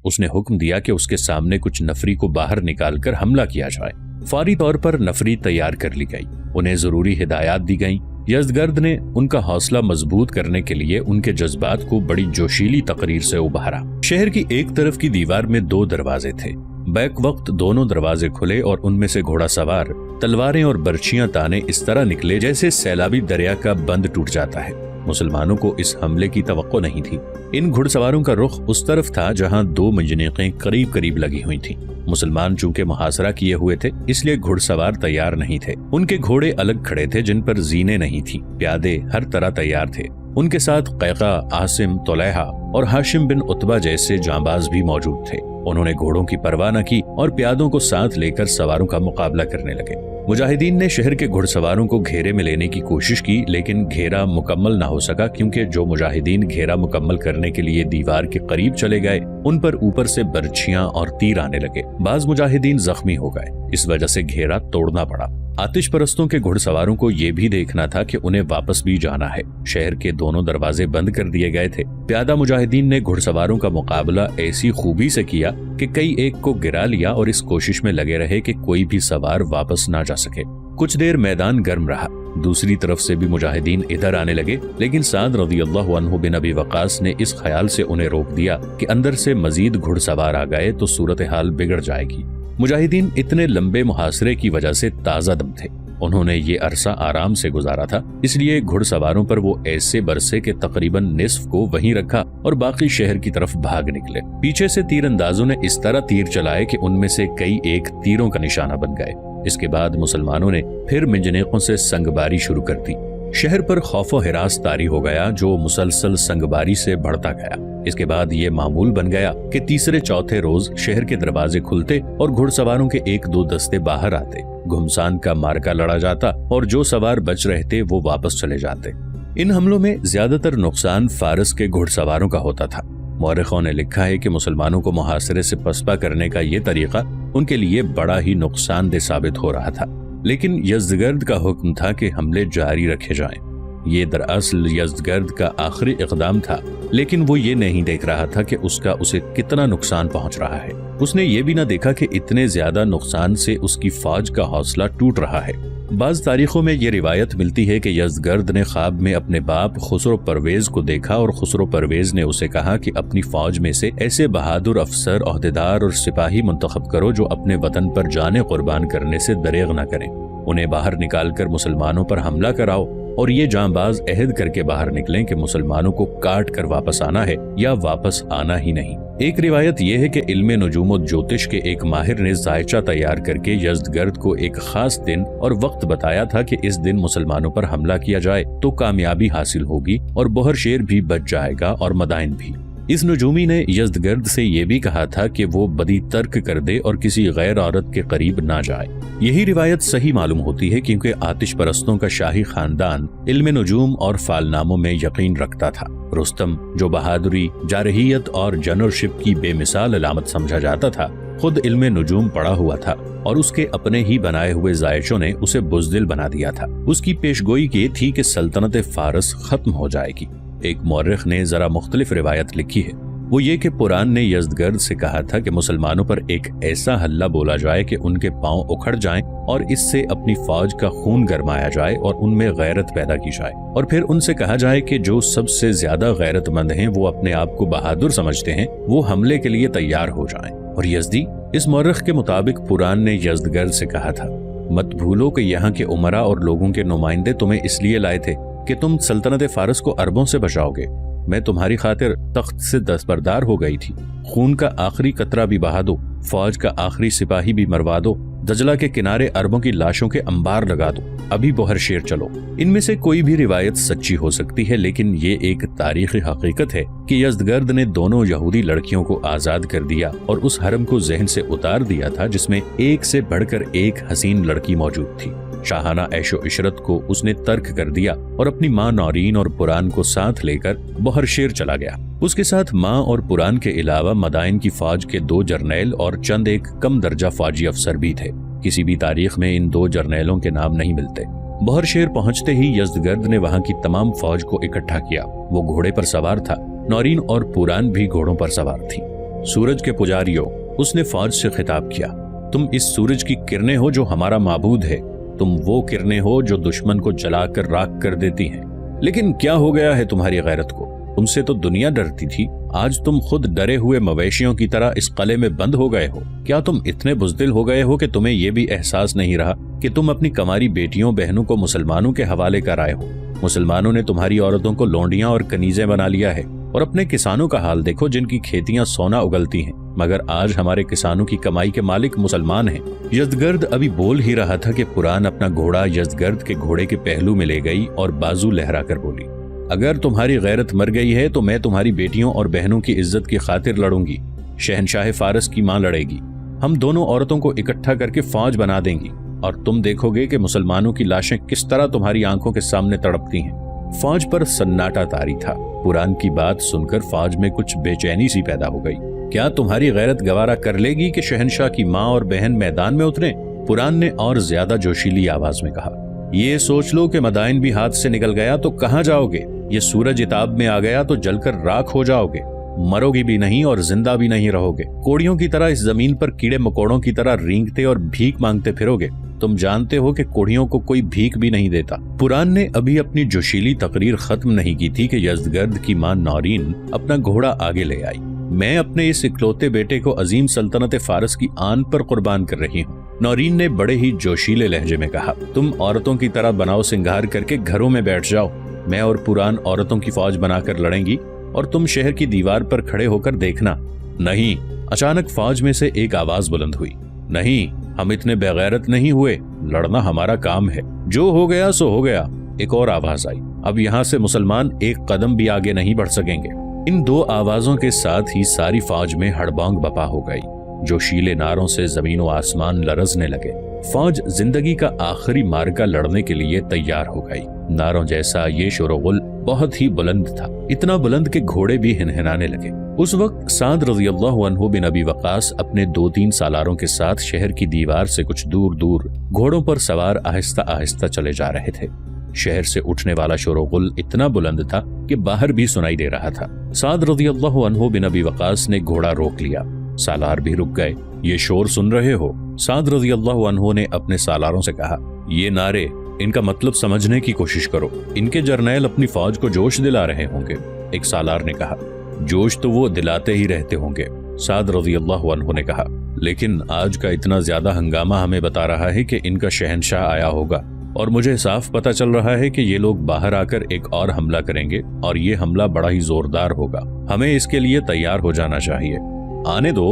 اس نے حکم دیا کہ اس کے سامنے کچھ نفری کو باہر نکال کر حملہ کیا جائے۔ فوری طور پر نفری تیار کر لی گئی، انہیں ضروری ہدایات دی گئیں۔ یزدگرد نے ان کا حوصلہ مضبوط کرنے کے لیے ان کے جذبات کو بڑی جوشیلی تقریر سے ابھارا۔ شہر کی ایک طرف کی دیوار میں 2 دروازے تھے۔ بیک وقت دونوں دروازے کھلے اور ان میں سے گھوڑا سوار تلواریں اور برچیاں تانے اس طرح نکلے جیسے سیلابی دریا کا بند ٹوٹ جاتا ہے۔ مسلمانوں کو اس حملے کی توقع نہیں تھی۔ ان گھڑ سواروں کا رخ اس طرف تھا جہاں 2 منجنیقیں قریب قریب لگی ہوئی تھیں۔ مسلمان چونکہ محاصرہ کیے ہوئے تھے اس لیے گھڑ سوار تیار نہیں تھے۔ ان کے گھوڑے الگ کھڑے تھے جن پر زینے نہیں تھی۔ پیادے ہر طرح تیار تھے۔ ان کے ساتھ قیقہ، عاصم، طلیحہ اور ہاشم بن عتبہ جیسے جانباز بھی موجود تھے۔ انہوں نے گھوڑوں کی پرواہ نہ کی اور پیادوں کو ساتھ لے کر سواروں کا مقابلہ کرنے لگے۔ مجاہدین نے شہر کے گھڑ سواروں کو گھیرے میں لینے کی کوشش کی لیکن گھیرا مکمل نہ ہو سکا کیونکہ جو مجاہدین گھیرا مکمل کرنے کے لیے دیوار کے قریب چلے گئے ان پر اوپر سے برچھیاں اور تیر آنے لگے۔ بعض مجاہدین زخمی ہو گئے، اس وجہ سے گھیرا توڑنا پڑا۔ آتش پرستوں کے گھڑ سواروں کو یہ بھی دیکھنا تھا کہ انہیں واپس بھی جانا ہے۔ شہر کے دونوں دروازے بند کر دیے گئے تھے۔ پیادہ مجاہدین نے گھڑ سواروں کا مقابلہ ایسی خوبی سے کیا کہ کئی ایک کو گرا لیا اور اس کوشش میں لگے رہے کہ کوئی بھی سوار واپس نہ جا سکے۔ کچھ دیر میدان گرم رہا۔ دوسری طرف سے بھی مجاہدین ادھر آنے لگے لیکن سعد رضی اللہ عنہ بن ابی وقاص نے اس خیال سے انہیں روک دیا کہ اندر سے مزید گھڑ سوار آ گئے تو صورتحال بگڑ جائے گی۔ مجاہدین اتنے لمبے محاصرے کی وجہ سے تازہ دم تھے۔ انہوں نے یہ عرصہ آرام سے گزارا تھا، اس لیے گھڑ سواروں پر وہ ایسے برسے کہ تقریباً نصف کو وہیں رکھا اور باقی شہر کی طرف بھاگ نکلے۔ پیچھے سے تیر اندازوں نے اس طرح تیر چلائے کہ ان میں سے کئی ایک تیروں کا نشانہ بن گئے۔ اس کے بعد مسلمانوں نے پھر منجنیقوں سے سنگباری شروع کر دی۔ شہر پر خوف و ہراس طاری ہو گیا جو مسلسل سنگباری سے بڑھتا گیا۔ اس کے بعد یہ معمول بن گیا کہ تیسرے چوتھے روز شہر کے دروازے کھلتے اور گھڑ سواروں کے 1-2 دستے باہر آتے، گھمسان کا مارکا لڑا جاتا اور جو سوار بچ رہتے وہ واپس چلے جاتے۔ ان حملوں میں زیادہ تر نقصان فارس کے گھڑ سواروں کا ہوتا تھا۔ مورخوں نے لکھا ہے کہ مسلمانوں کو محاصرے سے پسپا کرنے کا یہ طریقہ ان کے لیے بڑا ہی نقصان دہ ثابت ہو رہا تھا، لیکن یزدگرد کا حکم تھا کہ حملے جاری رکھے جائیں۔ یہ دراصل یزدگرد کا آخری اقدام تھا، لیکن وہ یہ نہیں دیکھ رہا تھا کہ اسے کتنا نقصان پہنچ رہا ہے۔ اس نے یہ بھی نہ دیکھا کہ اتنے زیادہ نقصان سے اس کی فوج کا حوصلہ ٹوٹ رہا ہے۔ بعض تاریخوں میں یہ روایت ملتی ہے کہ یزدگرد نے خواب میں اپنے باپ خسرو پرویز کو دیکھا اور خسرو پرویز نے اسے کہا کہ اپنی فوج میں سے ایسے بہادر افسر، عہدیدار اور سپاہی منتخب کرو جو اپنے وطن پر جانیں قربان کرنے سے دریغ نہ کریں۔ انہیں باہر نکال کر مسلمانوں پر حملہ کراؤ اور یہ جانباز عہد کر کے باہر نکلیں کہ مسلمانوں کو کاٹ کر واپس آنا ہے یا واپس آنا ہی نہیں۔ ایک روایت یہ ہے کہ علم نجوم و جوتش کے ایک ماہر نے ذائچہ تیار کر کے یزدگرد کو ایک خاص دن اور وقت بتایا تھا کہ اس دن مسلمانوں پر حملہ کیا جائے تو کامیابی حاصل ہوگی اور بہر شیر بھی بچ جائے گا اور مدائن بھی۔ اس نجومی نے یزدگرد سے یہ بھی کہا تھا کہ وہ بدی ترک کر دے اور کسی غیر عورت کے قریب نہ جائے۔ یہی روایت صحیح معلوم ہوتی ہے کیونکہ آتش پرستوں کا شاہی خاندان علم نجوم اور فالناموں میں یقین رکھتا تھا۔ رستم، جو بہادری، جارحیت اور جنرلشپ کی بے مثال علامت سمجھا جاتا تھا، خود علم نجوم پڑھا ہوا تھا اور اس کے اپنے ہی بنائے ہوئے ذائچوں نے اسے بزدل بنا دیا تھا۔ اس کی پیشگوئی کی تھی کہ سلطنت فارس ختم ہو جائے گی۔ ایک مورخ نے ذرا مختلف روایت لکھی ہے، وہ یہ کہ پران نے یزدگرد سے کہا تھا کہ مسلمانوں پر ایک ایسا حلہ بولا جائے کہ ان کے پاؤں اکھڑ جائیں اور اس سے اپنی فوج کا خون گرمایا جائے اور ان میں غیرت پیدا کی جائے، اور پھر ان سے کہا جائے کہ جو سب سے زیادہ غیرت مند ہیں، وہ اپنے آپ کو بہادر سمجھتے ہیں، وہ حملے کے لیے تیار ہو جائیں۔ اور یزدی، اس مورخ کے مطابق پران نے یزدگرد سے کہا تھا، مت بھولو کہ یہاں کے امراء اور لوگوں کے نمائندے تمہیں اس لیے لائے تھے کہ تم سلطنت فارس کو عربوں سے بچاؤ گے۔ میں تمہاری خاطر تخت سے دستبردار ہو گئی تھی۔ خون کا آخری قطرہ بھی بہا دو، فوج کا آخری سپاہی بھی مروا دو، دجلہ کے کنارے عربوں کی لاشوں کے انبار لگا دو، ابھی بہر شیر چلو۔ ان میں سے کوئی بھی روایت سچی ہو سکتی ہے، لیکن یہ ایک تاریخی حقیقت ہے کہ یزدگرد نے دونوں یہودی لڑکیوں کو آزاد کر دیا اور اس حرم کو ذہن سے اتار دیا تھا جس میں ایک سے بڑھ کر ایک حسین لڑکی موجود تھی۔ شاہانہ عیش و عشرت کو اس نے ترک کر دیا اور اپنی ماں نورین اور پران کو ساتھ لے کر بہر شیر چلا گیا۔ اس کے ساتھ ماں اور پران کے علاوہ مدائن کی فوج کے 2 جرنیل اور چند ایک کم درجہ فوجی افسر بھی تھے۔ کسی بھی تاریخ میں ان 2 جرنیلوں کے نام نہیں ملتے۔ بہر شیر پہنچتے ہی یزدگرد نے وہاں کی تمام فوج کو اکٹھا کیا۔ وہ گھوڑے پر سوار تھا، نورین اور پران بھی گھوڑوں پر سوار تھی۔ سورج کے پجاریوں، اس نے فوج سے خطاب کیا، تم اس سورج کی کرنیں ہو جو ہمارا معبود ہے، تم وہ کرنیں ہو جو دشمن کو جلا کر راکھ کر دیتی ہیں، لیکن کیا ہو گیا ہے تمہاری غیرت کو؟ تم سے تو دنیا ڈرتی تھی، آج تم خود ڈرے ہوئے مویشیوں کی طرح اس قلعے میں بند ہو گئے ہو۔ کیا تم اتنے بزدل ہو گئے ہو کہ تمہیں یہ بھی احساس نہیں رہا کہ تم اپنی کماری بیٹیوں بہنوں کو مسلمانوں کے حوالے کر آئے ہو؟ مسلمانوں نے تمہاری عورتوں کو لونڈیاں اور کنیزیں بنا لیا ہے، اور اپنے کسانوں کا حال دیکھو جن کی کھیتیاں سونا اگلتی ہیں، مگر آج ہمارے کسانوں کی کمائی کے مالک مسلمان ہیں۔ یزدگرد ابھی بول ہی رہا تھا کہ پران اپنا گھوڑا یزدگرد کے گھوڑے کے پہلو میں لے گئی اور بازو لہرا کر بولی، اگر تمہاری غیرت مر گئی ہے تو میں تمہاری بیٹیوں اور بہنوں کی عزت کی خاطر لڑوں گی۔ شہنشاہ فارس کی ماں لڑے گی، ہم دونوں عورتوں کو اکٹھا کر کے فوج بنا دیں گی، اور تم دیکھو گے کہ مسلمانوں کی لاشیں کس طرح تمہاری آنکھوں کے سامنے تڑپتی ہیں۔ فوج پر سناٹا طاری تھا۔ پران کی بات سن کر فوج میں کچھ بے چینی سی پیدا ہو گئی۔ کیا تمہاری غیرت گوارا کر لے گی کہ شہنشاہ کی ماں اور بہن میدان میں اتریں؟ پران نے اور زیادہ جوشیلی آواز میں کہا، یہ سوچ لو کہ مدائن بھی ہاتھ سے نکل گیا تو کہاں جاؤ گے؟ یہ سورج عتاب میں آ گیا تو جل کر راکھ ہو جاؤ گے، مرو گی بھی نہیں اور زندہ بھی نہیں رہو گے، کوڑیوں کی طرح اس زمین پر کیڑے مکوڑوں کی طرح رینگتے اور بھیک مانگتے پھرو گے۔ تم جانتے ہو کہ کوڑیوں کو کوئی بھیک بھی نہیں دیتا۔ پران نے ابھی اپنی جوشیلی تقریر ختم نہیں کی تھی کہ یزدگرد کی ماں نورین اپنا گھوڑا آگے لے آئی۔ میں اپنے اس اکلوتے بیٹے کو عظیم سلطنت فارس کی آن پر قربان کر رہی ہوں، نورین نے بڑے ہی جوشیلے لہجے میں کہا۔ تم عورتوں کی طرح بناؤ سنگھار کر کے گھروں میں بیٹھ جاؤ، میں اور پران عورتوں کی فوج بنا کر لڑیں گی، اور تم شہر کی دیوار پر کھڑے ہو کر دیکھنا۔ نہیں، اچانک فوج میں سے ایک آواز بلند ہوئی، نہیں، ہم اتنے بغیرت نہیں ہوئے، لڑنا ہمارا کام ہے، جو ہو گیا سو ہو گیا۔ ایک اور آواز آئی، اب یہاں سے مسلمان ایک قدم بھی آگے نہیں بڑھ سکیں گے۔ ان دو آوازوں کے ساتھ ہی ساری فوج میں ہڑبانگ بپا ہو گئی، جوشیلے نعروں سے زمین و آسمان لرزنے لگے۔ فوج زندگی کا آخری مارکا لڑنے کے لیے تیار ہو گئی۔ نعروں جیسا یہ شور و غل بہت ہی بلند تھا، اتنا بلند کہ گھوڑے بھی ہنہنانے لگے۔ اس وقت سعد رضی اللہ عنہ بن ابی وقاص اپنے 2-3 سالاروں کے ساتھ شہر کی دیوار سے کچھ دور دور گھوڑوں پر سوار آہستہ آہستہ چلے جا رہے تھے۔ شہر سے اٹھنے والا شور و غل اتنا بلند تھا کہ باہر بھی سنائی دے رہا تھا۔ سعد رضی اللہ عنہ بن ابی وقاص نے گھوڑا روک لیا، سالار بھی رک گئے۔ یہ شور سن رہے ہو؟ سعد رضی اللہ عنہ نے اپنے سالاروں سے کہا، یہ نعرے، ان کا مطلب سمجھنے کی کوشش کرو، ان کے جرنیل اپنی فوج کو جوش دلا رہے ہوں گے۔ ایک سالار نے کہا، جوش تو وہ دلاتے ہی رہتے ہوں گے۔ سعد رضی اللہ عنہ نے کہا، لیکن آج کا اتنا زیادہ ہنگامہ ہمیں بتا رہا ہے کہ ان کا شہنشاہ آیا ہوگا، اور مجھے صاف پتہ چل رہا ہے کہ یہ لوگ باہر آ کر ایک اور حملہ کریں گے، اور یہ حملہ بڑا ہی زوردار ہوگا، ہمیں اس کے لیے تیار ہو جانا چاہیے۔ آنے دو،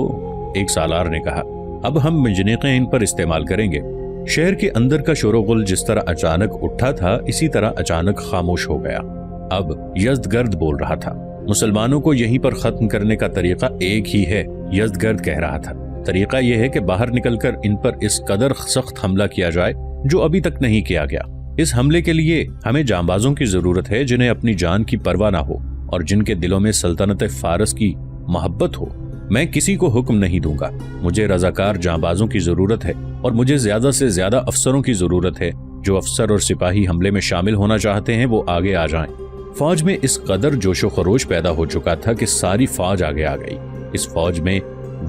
ایک سالار نے کہا، اب ہم منجنیقیں ان پر استعمال کریں گے۔ شہر کے اندر کا شور و غل جس طرح اچانک اٹھا تھا اسی طرح اچانک خاموش ہو گیا۔ اب یزدگرد بول رہا تھا، مسلمانوں کو یہیں پر ختم کرنے کا طریقہ ایک ہی ہے۔ یزدگرد کہہ رہا تھا، طریقہ یہ ہے کہ باہر نکل کر ان پر اس قدر سخت حملہ کیا جائے جو ابھی تک نہیں کیا گیا۔ اس حملے کے لیے ہمیں جانبازوں کی ضرورت ہے جنہیں اپنی جان کی پرواہ نہ ہو اور جن کے دلوں میں سلطنت فارس کی محبت ہو۔ میں کسی کو حکم نہیں دوں گا، مجھے رضاکار جانبازوں کی ضرورت ہے، اور مجھے زیادہ سے زیادہ افسروں کی ضرورت ہے۔ جو افسر اور سپاہی حملے میں شامل ہونا چاہتے ہیں وہ آگے آ جائیں۔ فوج میں اس قدر جوش و خروش پیدا ہو چکا تھا کہ ساری فوج آگے آ گئی۔ اس فوج میں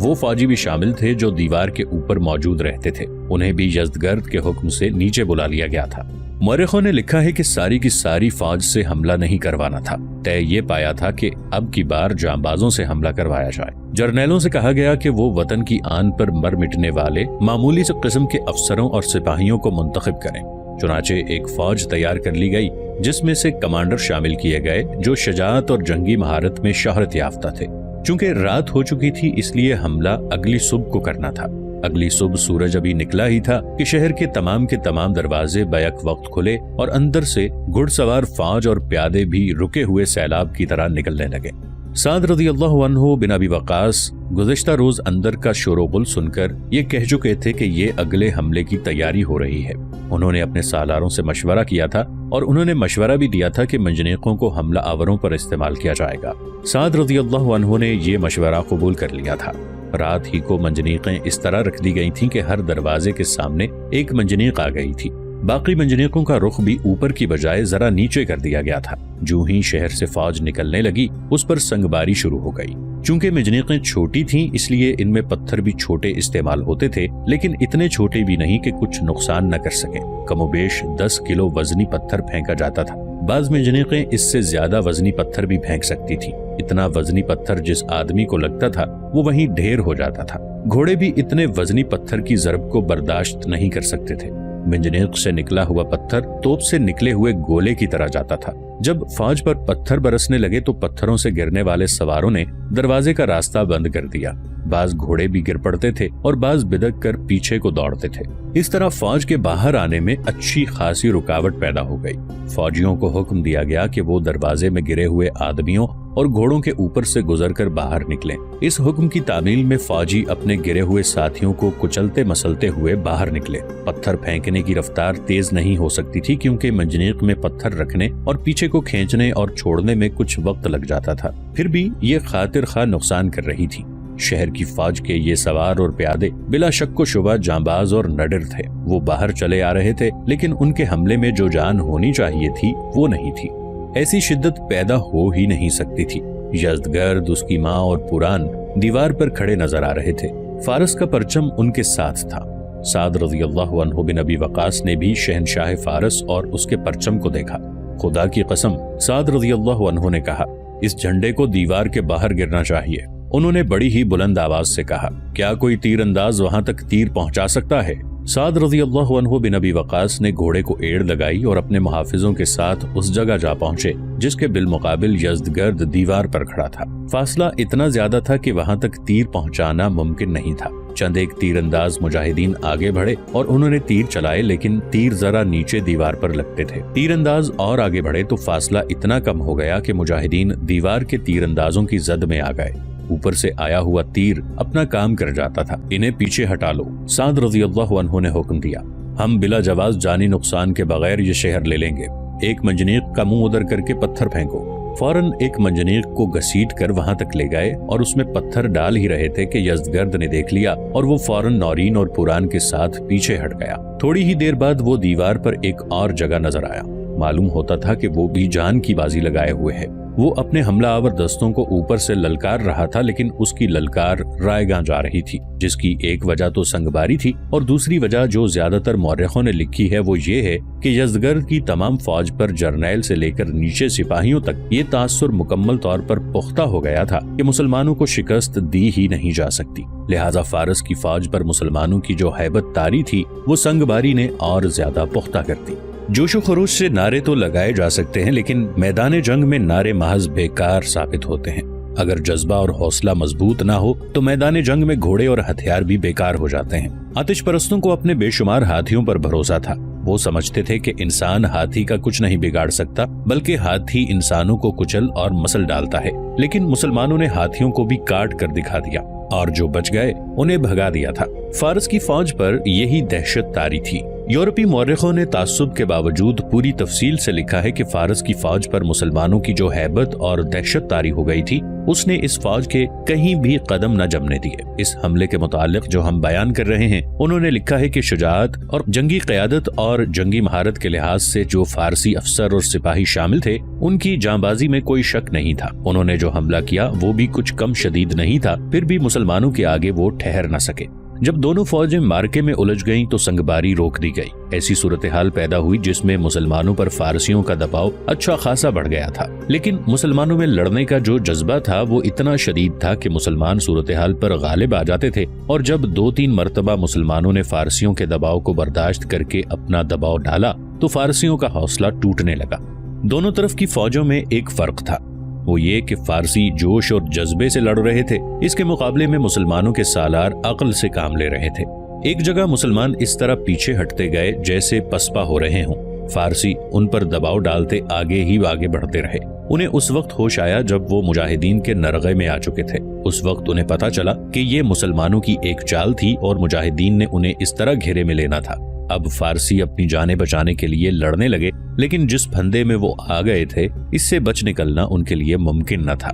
وہ فوجی بھی شامل تھے جو دیوار کے اوپر موجود رہتے تھے، انہیں بھی یزدگرد کے حکم سے نیچے بلا لیا گیا تھا۔ مورخوں نے لکھا ہے کہ ساری کی ساری فوج سے حملہ نہیں کروانا تھا، طے یہ پایا تھا کہ اب کی بار جانبازوں سے حملہ کروایا جائے۔ جرنیلوں سے کہا گیا کہ وہ وطن کی آن پر مر مٹنے والے معمولی سے قسم کے افسروں اور سپاہیوں کو منتخب کریں۔ چنانچہ ایک فوج تیار کر لی گئی جس میں سے کمانڈر شامل کیے گئے جو شجاعت اور جنگی مہارت میں شہرت یافتہ تھے۔ چونکہ رات ہو چکی تھی اس لیے حملہ اگلی صبح کو کرنا تھا۔ اگلی صبح سورج ابھی نکلا ہی تھا کہ شہر کے تمام دروازے بیک وقت کھلے اور اندر سے گھڑ سوار فوج اور پیادے بھی رکے ہوئے سیلاب کی طرح نکلنے لگے۔ سعد رضی اللہ عنہ بن ابی وقاص گزشتہ روز اندر کا شور و غل سن کر یہ کہہ چکے تھے کہ یہ اگلے حملے کی تیاری ہو رہی ہے۔ انہوں نے اپنے سالاروں سے مشورہ کیا تھا اور انہوں نے مشورہ بھی دیا تھا کہ منجنیقوں کو حملہ آوروں پر استعمال کیا جائے گا۔ سعد رضی اللہ عنہ نے یہ مشورہ قبول کر لیا تھا۔ رات ہی کو منجنیقیں اس طرح رکھ دی گئی تھیں کہ ہر دروازے کے سامنے ایک منجنیق آ گئی تھی۔ बाकी मंजनीकों का रुख भी ऊपर की बजाय जरा नीचे कर दिया गया था। जो ही शहर से फौज निकलने लगी उस पर संगबारी शुरू हो गई। चूंकि मंजनीकें छोटी थीं इसलिए इनमें पत्थर भी छोटे इस्तेमाल होते थे, लेकिन इतने छोटे भी नहीं कि कुछ नुकसान न कर सके। कमोबेश 10 किलो वजनी पत्थर फेंका जाता था। बाज मंजनीकें इससे ज्यादा वजनी पत्थर भी फेंक सकती थी। इतना वजनी पत्थर जिस आदमी को लगता था वो वहीं ढेर हो जाता था। घोड़े भी इतने वजनी पत्थर की ज़रब को बर्दाश्त नहीं कर सकते थे। मंजनीक से निकला हुआ पत्थर तोप से निकले हुए गोले की तरह जाता था। जब फौज पर पत्थर बरसने लगे तो पत्थरों से गिरने वाले सवारों ने दरवाजे का रास्ता बंद कर दिया। बाज घोड़े भी गिर पड़ते थे और बाज बिदक कर पीछे को दौड़ते थे। इस तरह फौज के बाहर आने में अच्छी खासी रुकावट पैदा हो गई। फौजियों को हुक्म दिया गया कि वो दरवाजे में गिरे हुए आदमियों और घोड़ों के ऊपर से गुजरकर बाहर निकलें। इस हुक्म की तामील में फौजी अपने गिरे हुए साथियों को कुचलते मसलते हुए बाहर निकले। पत्थर फेंकने की रफ्तार तेज नहीं हो सकती थी क्योंकि मंजनीक में पत्थर रखने और पीछे को खींचने और छोड़ने में कुछ वक्त लग जाता था। फिर भी ये खातिर खा नुकसान कर रही थी। शहर की फौज के ये सवार और प्यादे बिला शक व शुबा जांबाज और नडर थे। वो बाहर चले आ रहे थे, लेकिन उनके हमले में जो जान होनी चाहिए थी वो नहीं थी। ऐसी शिद्दत पैदा हो ही नहीं सकती थी। यज़दगर्द, उसकी माँ और पुरान दीवार पर खड़े नजर आ रहे थे। फारस का परचम उनके साथ था। साद रज़ियल्लाहु अन्हु बिन अबी वक़ास ने भी शहनशाह फारस और उसके परचम को देखा। खुदा की कसम, साद रज़ियल्लाहु अन्हु ने कहा, इस झंडे को दीवार के बाहर गिरना चाहिए। उन्होंने बड़ी ही बुलंद आवाज से कहा, क्या कोई तीरंदाज वहां तक तीर पहुंचा सकता है? साद रज़ियल्लाहु अन्हु बिन अबी वक़ास ने घोड़े को एड़ लगाई और अपने मुहाफिजों के साथ उस जगह जा पहुंचे जिसके बिलमुकाबिल यज़दगर्द दीवार पर खड़ा था। फासला इतना ज्यादा था कि वहां तक तीर पहुंचाना मुमकिन नहीं था। चंद एक तीरंदाज मुजाहिदीन आगे बढ़े और उन्होंने तीर चलाए, लेकिन तीर जरा नीचे दीवार पर लगते थे। तीरंदाज और आगे बढ़े तो फासला इतना कम हो गया कि मुजाहिदीन दीवार के तीरंदाजों की जद में आ गए। ऊपर से आया हुआ तीर अपना काम कर जाता था। इन्हें पीछे हटा लो, साद रज़ियल्लाहु अन्हु ने हुक्म दिया। हम बिला जवाज जानी नुकसान के बगैर ये शहर ले लेंगे। एक मंजनीक का मुंह उधर करके पत्थर फेंको। फौरन एक मंजनीक को घसीट कर वहां तक ले गए और उसमें पत्थर डाल ही रहे थे कि यज़दगर्द ने देख लिया और वो फौरन नौरीन और पुरान के साथ पीछे हट गया। थोड़ी ही देर बाद वो दीवार पर एक और जगह नजर आया। मालूम होता था कि वो भी जान की बाजी लगाए हुए है। वो अपने हमलावर दस्तों को ऊपर से ललकार रहा था, लेकिन उसकी ललकार रायगां जा रही थी, जिसकी एक वजह तो संगबारी थी और दूसरी वजह जो ज्यादातर मौरखों ने लिखी है वो ये है कि यज़दगर्द की तमाम फौज पर जर्नैल से लेकर नीचे सिपाहियों तक ये तासुर मुकम्मल तौर पर पुख्ता हो गया था कि मुसलमानों को शिकस्त दी ही नहीं जा सकती। लिहाजा फारस की फौज पर मुसलमानों की जो हैबत तारी थी वो संगबारी ने और ज्यादा पुख्ता कर दी। जोशो खरोश से नारे तो लगाए जा सकते हैं, लेकिन मैदान जंग में नारे महज बेकार साबित होते हैं। अगर जज्बा और हौसला मजबूत ना हो तो मैदान जंग में घोड़े और हथियार भी बेकार हो जाते हैं। आतिश परस्तों को अपने बेशुमार हाथियों पर भरोसा था। वो समझते थे कि इंसान हाथी का कुछ नहीं बिगाड़ सकता, बल्कि हाथी इंसानों को कुचल और मसल डालता है। लेकिन मुसलमानों ने हाथियों को भी काट कर दिखा दिया और जो बच गए उन्हें भगा दिया था। फारस की फौज पर यही दहशत तारी थी। यूरोपी मौरखों ने तासुब के बावजूद पूरी तफसील से लिखा है कि फारस की फौज पर मुसलमानों की जो हैबत और दहशत तारी हो गई थी उसने इस फौज के कहीं भी कदम न जमने दिए। इस हमले के मुतालिक जो हम बयान कर रहे हैं उन्होंने लिखा है कि शुजाअत और जंगी क़यादत और जंगी महारत के लिहाज से जो फारसी अफसर और सिपाही शामिल थे उनकी जांबाजी में कोई शक नहीं था। उन्होंने जो हमला किया वो भी कुछ कम शदीद नहीं था, फिर भी मुसलमानों के आगे वो ठहर न सके। जब दोनों फौजें मार्के में उलझ गईं तो संगबारी रोक दी गई। ऐसी सूरत हाल पैदा हुई जिसमें मुसलमानों पर फारसियों का दबाव अच्छा खासा बढ़ गया था, लेकिन मुसलमानों में लड़ने का जो जज्बा था वो इतना शदीद था कि मुसलमान सूरत हाल पर गालिब आ जाते थे। और जब 2-3 मरतबा मुसलमानों ने फारसियों के दबाव को बर्दाश्त करके अपना दबाव डाला तो फारसियों का हौसला टूटने लगा। दोनों तरफ की फौजों में एक फर्क था, वो ये कि फारसी जोश और जज्बे से लड़ रहे थे, इसके मुकाबले में मुसलमानों के सालार अक्ल से काम ले रहे थे। एक जगह मुसलमान इस तरह पीछे हटते गए जैसे पसपा हो रहे हों। फारसी उन पर दबाव डालते आगे ही आगे बढ़ते रहे। उन्हें उस वक्त होश आया जब वो मुजाहिदीन के नरगे में आ चुके थे। उस वक्त उन्हें पता चला कि ये मुसलमानों की एक चाल थी और मुजाहिदीन ने उन्हें इस तरह घेरे में लेना था। अब फारसी अपनी जानें बचाने के लिए लड़ने लगे, लेकिन जिस फंदे में वो आ गए थे इससे बच निकलना उनके लिए मुमकिन न था।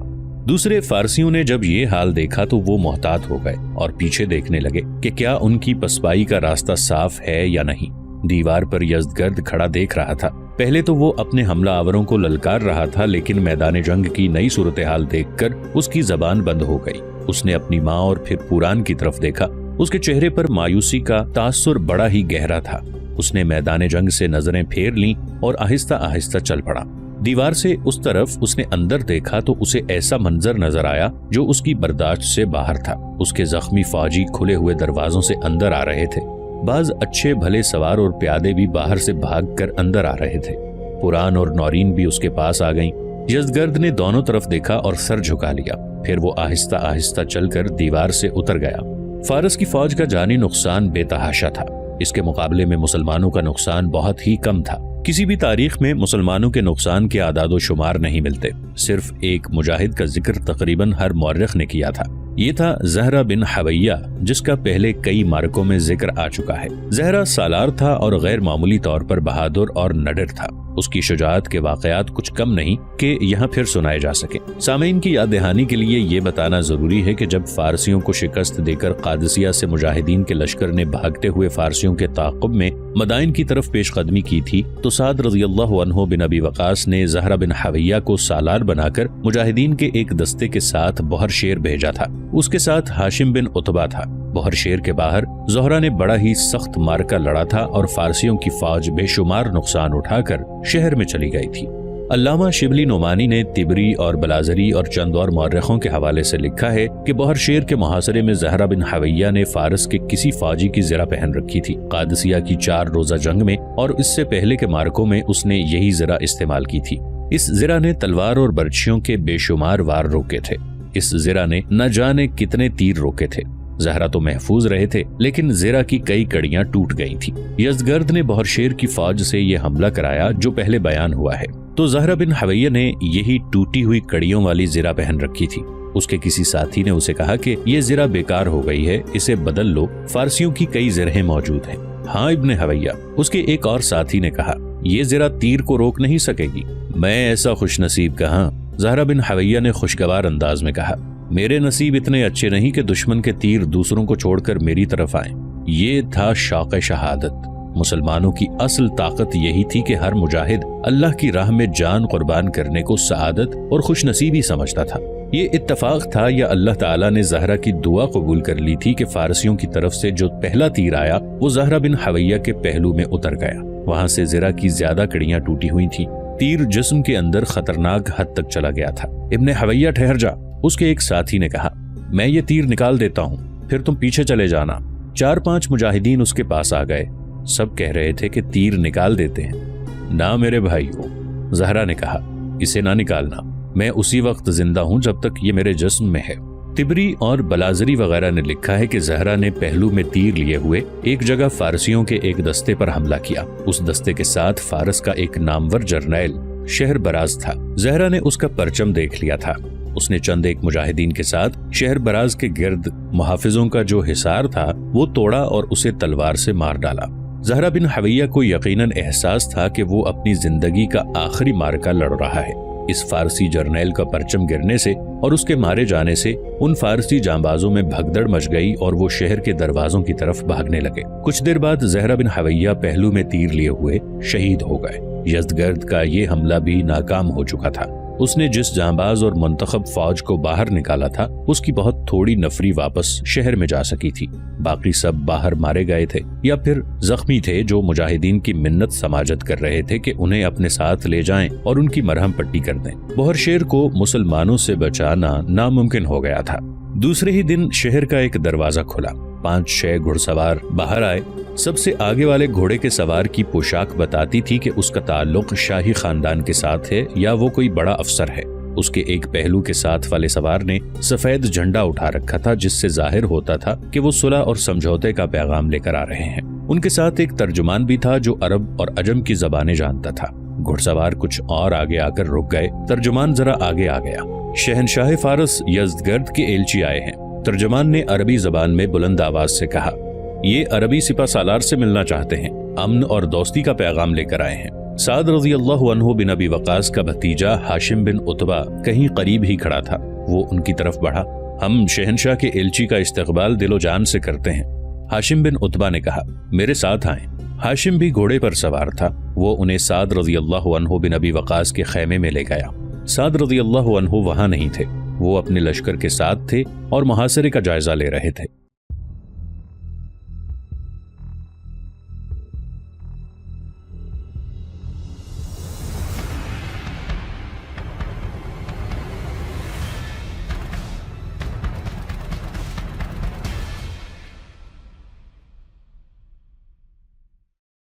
दूसरे फारसियों ने जब ये हाल देखा तो वो मोहतात हो गए और पीछे देखने लगे कि क्या उनकी पसपाई का रास्ता साफ है या नहीं। दीवार पर यज़दगर्द खड़ा देख रहा था। पहले तो वो अपने हमला आवरों को ललकार रहा था, लेकिन मैदान जंग की नई सूरत हाल देखकर उसकी जबान बंद हो गई। उसने अपनी माँ और फिर पुरान की तरफ देखा। उसके चेहरे पर मायूसी का तासुर बड़ा ही गहरा था। उसने मैदान जंग से नजरें फेर लीं और आहिस्ता आहिस्ता चल पड़ा। दीवार से उस तरफ उसने अंदर देखा तो उसे ऐसा मंजर नजर आया जो उसकी बर्दाश्त से बाहर था। उसके जख्मी फौजी खुले हुए दरवाजों से अंदर आ रहे थे। बाज अच्छे भले सवार और प्यादे भी बाहर से भागकर अंदर आ रहे थे। पुरान और नौरीन भी उसके पास आ गईं। यज़दगर्द ने दोनों तरफ देखा और सर झुका लिया। फिर वो आहिस्ता आहिस्ता चलकर दीवार से उतर गया। फारस की फौज का जानी नुकसान बेतहाशा था। इसके मुकाबले में मुसलमानों का नुकसान बहुत ही कम था। किसी भी तारीख में मुसलमानों के नुकसान के आदादो शुमार नहीं मिलते। सिर्फ एक मुजाहिद का जिक्र तकरीबन हर मौर्रिख ने किया था। ये था ज़हरा बिन हवैया, जिसका पहले कई मार्कों में जिक्र आ चुका है। ज़हरा सालार था और गैर मामूली तौर पर बहादुर और नडर था। उसकी शुजाअत के वाकयात कुछ कम नहीं कि यहाँ फिर सुनाए जा सके। सामीन की याद दहानी के लिए ये बताना जरूरी है कि जब फारसियों को शिकस्त देकर कादसिया से मुजाहिदीन के लश्कर ने भागते हुए फारसियों के ताक़ुब में मदाइन की तरफ पेशकदमी की थी, तो साद रज़ियल्लाहु अन्हु बिन अबी वक़ास ने ज़हरा बिन हवैया को सालार बनाकर मुजाहिदीन के एक दस्ते के साथ बहर शेर भेजा था। उसके साथ हाशिम बिन उतबा था। बहर शेर के बाहर ज़ोहरा ने बड़ा ही सख्त मार्का लड़ा था और फारसियों की फौज बेशुमार नुकसान उठाकर शहर में चली गई थी। अल्लामा शिबली नोमानी ने तिबरी और बलाजरी और चंद और मौर्रिखों के हवाले से लिखा है कि बहर शेर के मुहासरे में ज़हरा बिन हवैया ने फारस के किसी फौजी की ज़रा पहन रखी थी। कादसिया की 4 रोज़ा जंग में और इससे पहले के मार्कों में उसने यही ज़रा इस्तेमाल की थी। इस ज़रा ने तलवार और बर्छियों के बेशुमार वार रोके थे। इस ज़रा ने न जाने कितने तीर रोके थे। ज़हरा तो महफूज रहे थे, लेकिन ज़रा की कई कड़ियां टूट गई थी। यज़दगर्द ने बहर शेर की फौज से ये हमला कराया जो पहले बयान हुआ है, तो ज़हरा बिन हवैया ने यही टूटी हुई कड़ियों वाली ज़रा पहन रखी थी। उसके किसी साथी ने उसे कहा कि ये ज़रा बेकार हो गई है, इसे बदल लो, फारसियों की कई ज़रहें मौजूद हैं। हाँ इब्ने हवैया, उसके एक और साथी ने कहा, ये ज़रा तीर को रोक नहीं सकेगी। मैं ऐसा खुशनसीब कहाँ। ज़हरा बिन हवैया ने खुशगवार अंदाज में कहा, मेरे नसीब इतने अच्छे नहीं कि दुश्मन के तीर दूसरों को छोड़कर मेरी तरफ आए। ये था शौक़ शहादत। मुसलमानों की असल ताकत यही थी कि हर मुजाहिद अल्लाह की राह में जान कुर्बान करने को सआदत और खुशनसीबी समझता था। ये इत्तफाक था या अल्लाह ताला ने ज़हरा की दुआ कबूल कर ली थी कि फारसियों की तरफ से जो पहला तीर आया वो ज़हरा बिन हवैया के पहलू में उतर गया। वहां से ज़रा की ज्यादा कड़ियां टूटी हुई थी। तीर जिस्म के अंदर खतरनाक हद तक चला गया था। इब्ने हवैया ठहर जा, उसके एक साथी ने कहा, मैं ये तीर निकाल देता हूँ, फिर तुम पीछे चले जाना। 4-5 मुजाहिदीन उसके पास आ गए। सब कह रहे थे कि तीर निकाल देते हैं। ना मेरे भाइयों, ज़हरा ने कहा, इसे ना निकालना। मैं उसी वक्त जिंदा हूँ जब तक ये मेरे जिस्म में है। तिबरी और बलाजरी वगैरह ने लिखा है कि ज़हरा ने पहलू में तीर लिए हुए एक जगह फारसियों के एक दस्ते पर हमला किया। उस दस्ते के साथ फारस का एक नामवर जर्नैल शहर बराज था। ज़हरा ने उसका परचम देख लिया था। उसने चंद एक मुजाहिदीन के साथ शहर बराज के गिर्द मुहाफिजों का जो हिसार था वो तोड़ा और उसे तलवार से मार डाला। ज़हरा बिन हवैया को यकीनन एहसास था कि वो अपनी जिंदगी का आखिरी मार्का लड़ रहा है। इस फारसी जर्नैल का परचम गिरने से और उसके मारे जाने से उन फारसी जांबाजों में भगदड़ मच गई और वो शहर के दरवाजों की तरफ भागने लगे। कुछ देर बाद ज़हरा बिन हवैया पहलू में तीर लिए हुए शहीद हो गए। यज़दगर्द का ये हमला भी नाकाम हो चुका था। उसने जिस जांबाज और मुंतखब फौज को बाहर निकाला था उसकी बहुत थोड़ी नफरी वापस शहर में जा सकी थी। बाकी सब बाहर मारे गए थे या फिर जख्मी थे जो मुजाहिदीन की मिन्नत समाजत कर रहे थे कि उन्हें अपने साथ ले जाएं और उनकी मरहम पट्टी कर दें। बहर शेर को मुसलमानों से बचाना नामुमकिन हो गया था। दूसरे ही दिन शहर का एक दरवाजा खुला। 5-6 घुड़सवार बाहर आए। सबसे आगे वाले घोड़े के सवार की पोशाक बताती थी कि उसका ताल्लुक शाही खानदान के साथ है या वो कोई बड़ा अफसर है। उसके एक पहलू के साथ वाले सवार ने सफेद झंडा उठा रखा था जिससे जाहिर होता था कि वो सुलह और समझौते का पैगाम लेकर आ रहे हैं। उनके साथ एक तर्जुमान भी था जो अरब और अजम की जबानें जानता था। घुड़सवार कुछ और आगे आकर रुक गए। तर्जुमान जरा आगे आ गया। शहनशाह फारस यज़दगर्द के एलची आए हैं। तर्जुमान ने अरबी जबान में बुलंद आवाज से कहा, ये अरबी सिपा सालार से मिलना चाहते हैं, अमन और दोस्ती का पैगाम लेकर आए हैं। साद रज़ियल्लाहु अन्हु बिन अबी वक़ास का भतीजा हाशिम बिन उतबा कहीं करीब ही खड़ा था। वो उनकी तरफ बढ़ा। हम शहनशाह के एलची का इस्तकबाल दिलो जान से करते हैं। हाशिम बिन उतबा ने कहा, मेरे साथ आए। हाशिम भी घोड़े पर सवार था। वो उन्हें साद रज़ी अल्लाह अन्हु बिन अबी वक़ास के खैमे में ले गया। साद रज़ी अल्लाह अन्हु वहां नहीं थे, वो अपने लश्कर के साथ थे और मुहासरे का जायजा ले रहे थे।